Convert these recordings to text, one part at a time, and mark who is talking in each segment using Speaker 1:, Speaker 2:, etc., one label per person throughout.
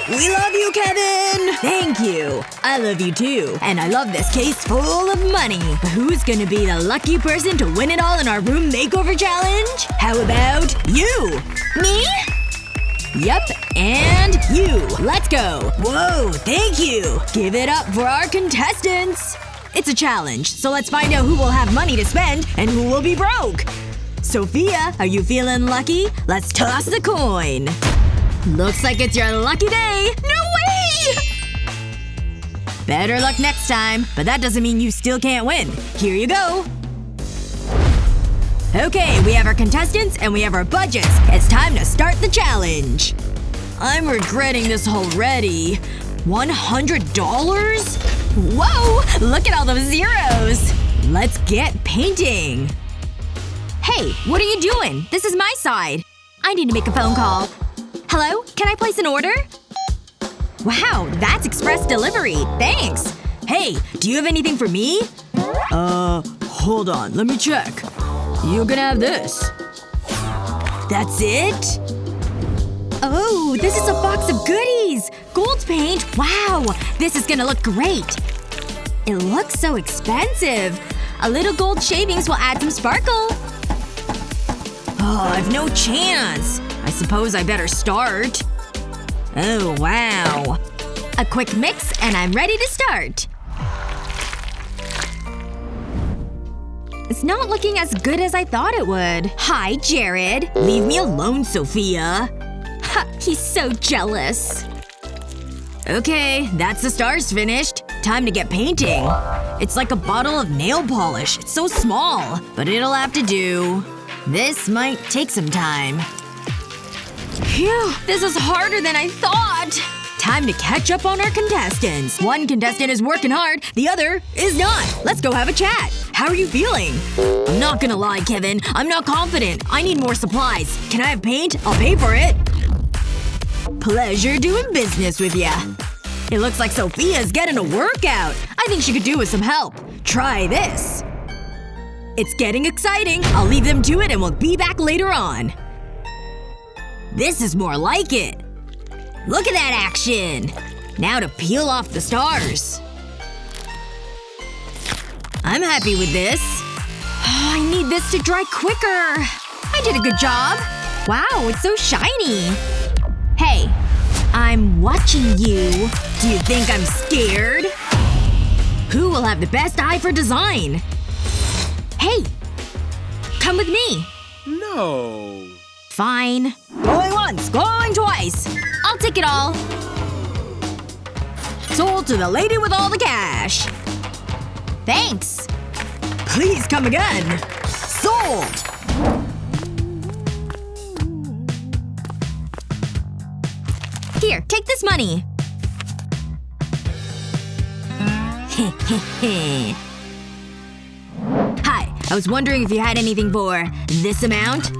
Speaker 1: We love you, Kevin! Thank you. I love you too. And I love this case full of money. But who's gonna be the lucky person to win it all in our room makeover challenge? How about you?
Speaker 2: Me?
Speaker 1: Yep, and you. Let's go. Whoa, thank you. Give it up for our contestants. It's a challenge, so let's find out who will have money to spend and who will be broke. Sophia, are you feeling lucky? Let's toss the coin. Looks like it's your lucky day.
Speaker 2: No way!
Speaker 1: Better luck next time, but that doesn't mean you still can't win. Here you go. Okay, we have our contestants and we have our budgets. It's time to start the challenge. I'm regretting this already. $100? Whoa! Look at all those zeros! Let's get painting.
Speaker 2: Hey, what are you doing? This is my side. I need to make a phone call. Hello? Can I place an order? Wow, that's express delivery. Thanks.
Speaker 1: Hey, do you have anything for me? Hold on. Let me check. You're gonna have this. That's it?
Speaker 2: Oh, this is a box of goodies! Gold paint? Wow! This is gonna look great! It looks so expensive. A little gold shavings will add some sparkle.
Speaker 1: Oh, I've no chance. I suppose I better start. Oh, wow.
Speaker 2: A quick mix and I'm ready to start. It's not looking as good as I thought it would. Hi, Jared.
Speaker 1: Leave me alone, Sophia.
Speaker 2: Ha, he's so jealous.
Speaker 1: Okay, that's the stars finished. Time to get painting. It's like a bottle of nail polish. It's so small. But it'll have to do. This might take some time.
Speaker 2: Phew, this is harder than I thought.
Speaker 1: Time to catch up on our contestants. One contestant is working hard, the other is not. Let's go have a chat. How are you feeling? I'm not gonna lie, Kevin. I'm not confident. I need more supplies. Can I have paint? I'll pay for it. Pleasure doing business with ya. It looks like Sophia's getting a workout. I think she could do with some help. Try this. It's getting exciting. I'll leave them to it and we'll be back later on. This is more like it. Look at that action! Now to peel off the stars. I'm happy with this.
Speaker 2: Oh, I need this to dry quicker. I did a good job. Wow, it's so shiny. Hey, I'm watching you.
Speaker 1: Do you think I'm scared? Who will have the best eye for design?
Speaker 2: Hey! Come with me.
Speaker 3: No.
Speaker 1: Fine. Going once, going twice.
Speaker 2: I'll take it all.
Speaker 1: Sold to the lady with all the cash.
Speaker 2: Thanks.
Speaker 1: Please come again. Sold!
Speaker 2: Here, take this money.
Speaker 1: Hi, I was wondering if you had anything for this amount?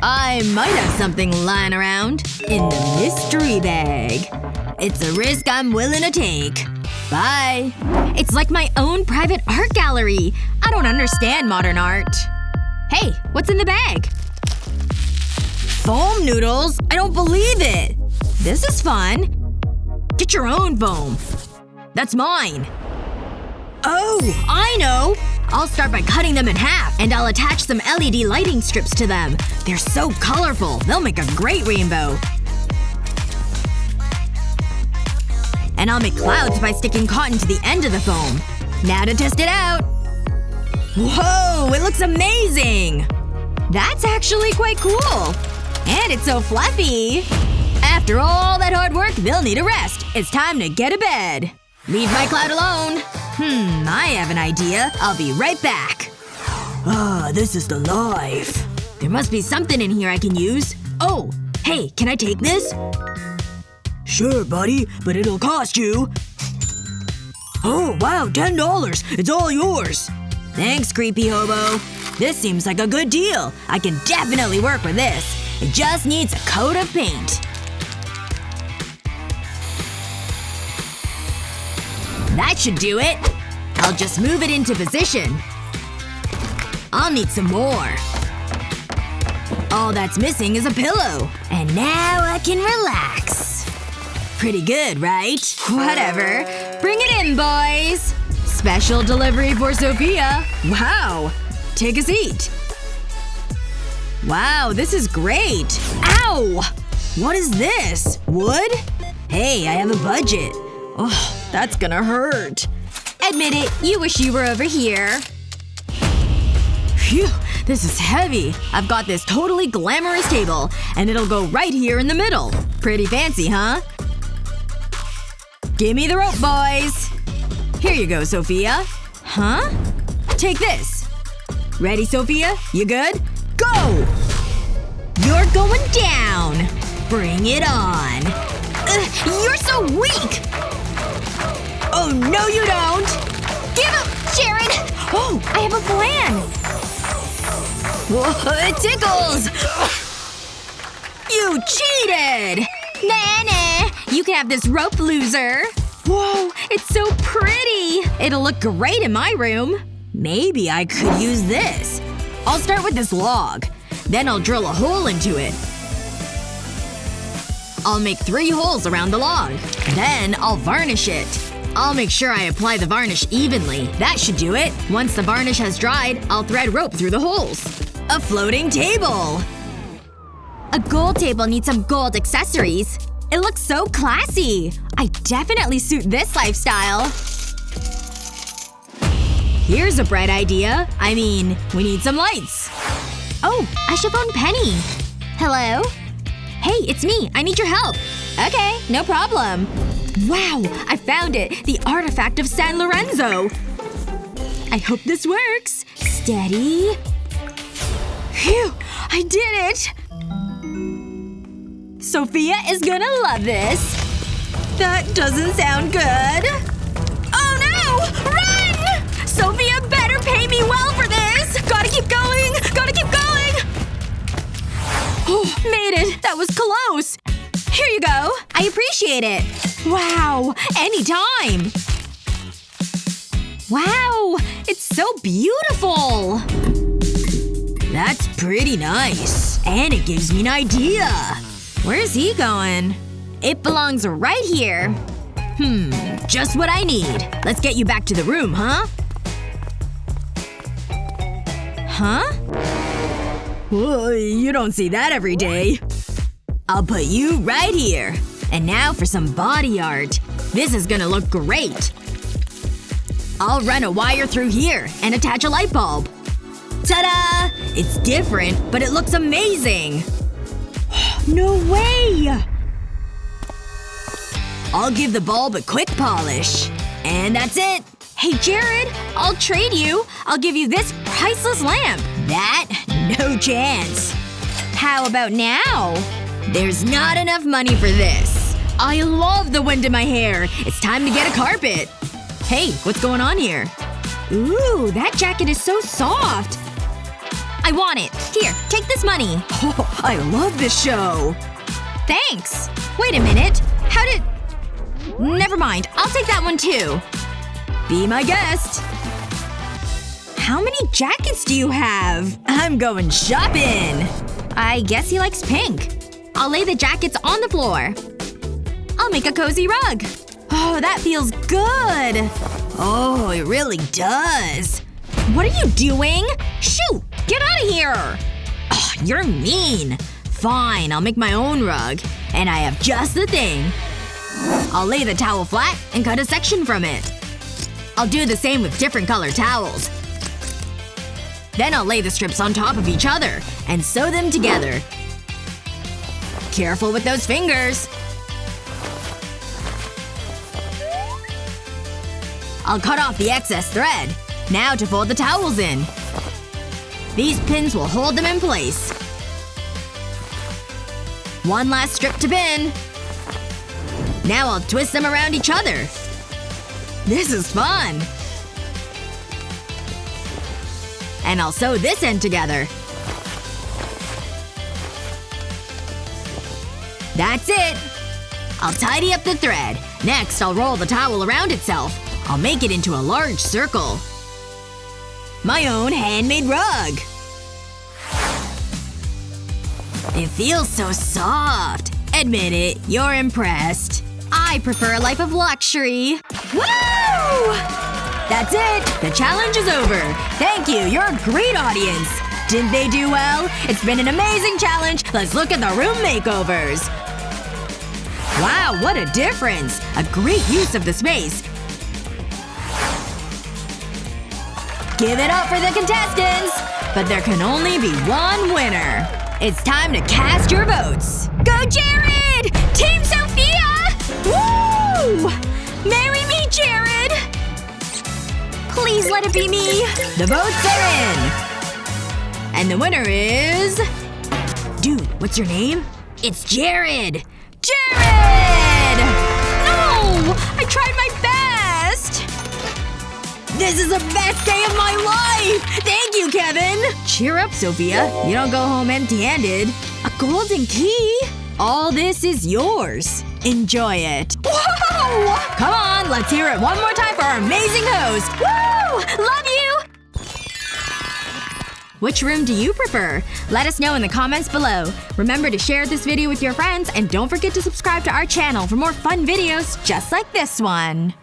Speaker 1: I might have something lying around. In the mystery bag. It's a risk I'm willing to take. Bye.
Speaker 2: It's like my own private art gallery. I don't understand modern art. Hey, what's in the bag?
Speaker 1: Foam noodles? I don't believe it! This is fun. Get your own foam. That's mine. Oh, I know! I'll start by cutting them in half, and I'll attach some LED lighting strips to them. They're so colorful. They'll make a great rainbow. And I'll make clouds by sticking cotton to the end of the foam. Now to test it out. Whoa! It looks amazing!
Speaker 2: That's actually quite cool.
Speaker 1: And it's so fluffy. After all that hard work, they'll need a rest. It's time to get to bed. Leave my cloud alone. I have an idea. I'll be right back. Ah, this is the life. There must be something in here I can use. Oh! Hey, can I take this? Sure, buddy, but it'll cost you. Oh, wow, $10. It's all yours. Thanks, creepy hobo. This seems like a good deal. I can definitely work with this. It just needs a coat of paint. That should do it. I'll just move it into position. I'll need some more. All that's missing is a pillow. And now I can relax. pretty good, right? Whatever. Bring it in, boys! Special delivery for Sophia. Wow. Take a seat. Wow, this is great. Ow! What is this? Wood? Hey, I have a budget. Oh, that's gonna hurt.
Speaker 2: Admit it, you wish you were over here.
Speaker 1: Phew, this is heavy. I've got this totally glamorous table, and it'll go right here in the middle. Pretty fancy, huh? Give me the rope, boys. Here you go, Sophia. Huh? Take this. Ready, Sophia? You good? Go!
Speaker 2: You're going down.
Speaker 1: Bring it on.
Speaker 2: You're so weak!
Speaker 1: Oh, no you don't!
Speaker 2: Give up, Jared! Oh, I have a plan!
Speaker 1: Whoa, it tickles! You cheated!
Speaker 2: Nah. You can have this rope, loser. Whoa, it's so pretty!
Speaker 1: It'll look great in my room. Maybe I could use this. I'll start with this log. Then I'll drill a hole into it. I'll make 3 holes around the log. Then I'll varnish it. I'll make sure I apply the varnish evenly. That should do it. Once the varnish has dried, I'll thread rope through the holes. A floating table!
Speaker 2: A gold table needs some gold accessories. It looks so classy. I definitely suit this lifestyle.
Speaker 1: Here's a bright idea. I mean, we need some lights.
Speaker 2: Oh, I should phone Penny. Hello? Hey, it's me. I need your help. Okay, no problem. Wow, I found it. The artifact of San Lorenzo. I hope this works. Steady.
Speaker 1: Phew! I did it! Sophia is gonna love this. That doesn't sound good. Oh no! Run! Sophia better pay me well for this! Gotta keep going! Gotta keep going! Oh, made it! That was close! Here you go.
Speaker 2: I appreciate it.
Speaker 1: Wow. Anytime.
Speaker 2: Wow. It's so beautiful.
Speaker 1: That's pretty nice. And it gives me an idea. Where's he going?
Speaker 2: It belongs right here.
Speaker 1: Just what I need. Let's get you back to the room, huh?
Speaker 2: Huh?
Speaker 1: Whoa, you don't see that every day. I'll put you right here. And now for some body art. This is gonna look great. I'll run a wire through here and attach a light bulb. Ta-da! It's different, but it looks amazing!
Speaker 2: No way!
Speaker 1: I'll give the bulb a quick polish. And that's it!
Speaker 2: Hey, Jared! I'll trade you! I'll give you this priceless lamp!
Speaker 1: That? No chance.
Speaker 2: How about now?
Speaker 1: There's not enough money for this. I love the wind in my hair. It's time to get a carpet. Hey, what's going on here?
Speaker 2: Ooh, that jacket is so soft. I want it. Here, take this money.
Speaker 1: Oh, I love this show.
Speaker 2: Thanks. Wait a minute. How did… Never mind. I'll take that one too.
Speaker 1: Be my guest.
Speaker 2: How many jackets do you have?
Speaker 1: I'm going shopping.
Speaker 2: I guess he likes pink. I'll lay the jackets on the floor. I'll make a cozy rug. Oh, that feels good.
Speaker 1: Oh, it really does.
Speaker 2: What are you doing? Shoo! Get out of here!
Speaker 1: Oh, you're mean. Fine, I'll make my own rug. And I have just the thing. I'll lay the towel flat and cut a section from it. I'll do the same with different colored towels. Then I'll lay the strips on top of each other and sew them together. Careful with those fingers. I'll cut off the excess thread. Now to fold the towels in. These pins will hold them in place. One last strip to pin. Now I'll twist them around each other. This is fun. And I'll sew this end together. That's it! I'll tidy up the thread. Next, I'll roll the towel around itself. I'll make it into a large circle. My own handmade rug! It feels so soft. Admit it, you're impressed.
Speaker 2: I prefer a life of luxury. Woo!
Speaker 1: That's it! The challenge is over! Thank you, you're a great audience! Didn't they do well? It's been an amazing challenge! Let's look at the room makeovers! Wow, what a difference! A great use of the space! Give it up for the contestants! But there can only be one winner. It's time to cast your votes.
Speaker 2: Go Jared! Team Sophia!
Speaker 1: Woo! Marry me, Jared!
Speaker 2: Please let it be me.
Speaker 1: The votes are in! And the winner is… Dude, what's your name? It's Jared! Jared!
Speaker 2: No! I tried my best!
Speaker 1: This is the best day of my life! Thank you, Kevin! Cheer up, Sophia. You don't go home empty-handed.
Speaker 2: A golden key?
Speaker 1: All this is yours. Enjoy it.
Speaker 2: Whoa!
Speaker 1: Come on, let's hear it one more time for our amazing host!
Speaker 2: Woo! Love you!
Speaker 1: Which room do you prefer? Let us know in the comments below. Remember to share this video with your friends and don't forget to subscribe to our channel for more fun videos just like this one.